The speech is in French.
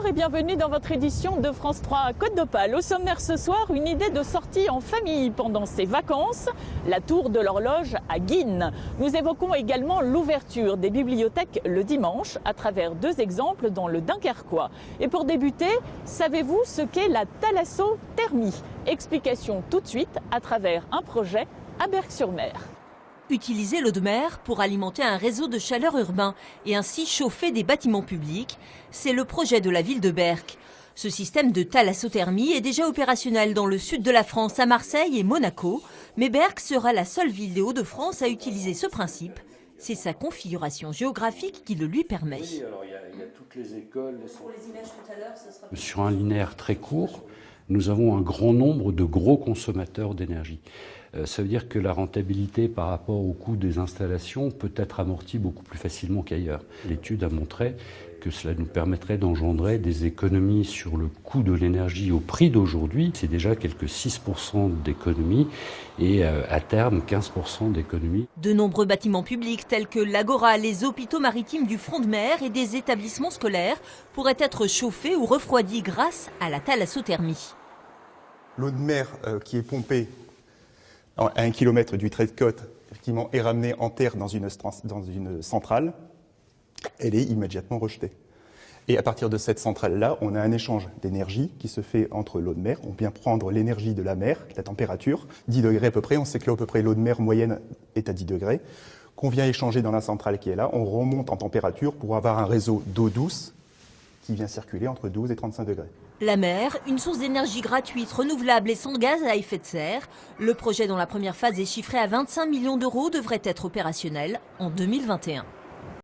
et bienvenue dans votre édition de France 3 Côte d'Opale. Au sommaire ce soir, une idée de sortie en famille pendant ses vacances, la tour de l'horloge à Guînes. Nous évoquons également l'ouverture des bibliothèques le dimanche à travers 2 exemples dans le Dunkerquois. Et pour débuter, savez-vous ce qu'est la thalassothermie? Explication tout de suite à travers un projet à Berck-sur-Mer. Utiliser l'eau de mer pour alimenter un réseau de chaleur urbain et ainsi chauffer des bâtiments publics, c'est le projet de la ville de Berck. Ce système de thalassothermie est déjà opérationnel dans le sud de la France, à Marseille et Monaco, mais Berck sera la seule ville des Hauts-de-France à utiliser ce principe. C'est sa configuration géographique qui le lui permet. Oui, alors il y a toutes les écoles. Pour les images tout à l'heure, ce sera... Sur un linéaire très court, nous avons un grand nombre de gros consommateurs d'énergie. Ça veut dire que la rentabilité par rapport au coût des installations peut être amortie beaucoup plus facilement qu'ailleurs. L'étude a montré que cela nous permettrait d'engendrer des économies sur le coût de l'énergie au prix d'aujourd'hui. C'est déjà quelques 6% d'économies et à terme 15% d'économies. De nombreux bâtiments publics tels que l'Agora, les hôpitaux maritimes du front de mer et des établissements scolaires pourraient être chauffés ou refroidis grâce à la thalassothermie. L'eau de mer qui est pompée à 1 km du trait de côte, effectivement, est ramenée en terre dans une centrale, elle est immédiatement rejetée. Et à partir de cette centrale-là, on a un échange d'énergie qui se fait entre l'eau de mer. On vient prendre l'énergie de la mer, la température, 10 degrés à peu près. On sait que à peu près l'eau de mer moyenne est à 10 degrés. Qu'on vient échanger dans la centrale qui est là, on remonte en température pour avoir un réseau d'eau douce qui vient circuler entre 12 et 35 degrés. La mer, une source d'énergie gratuite, renouvelable et sans gaz à effet de serre. Le projet dont la première phase est chiffrée à 25 millions d'euros devrait être opérationnel en 2021.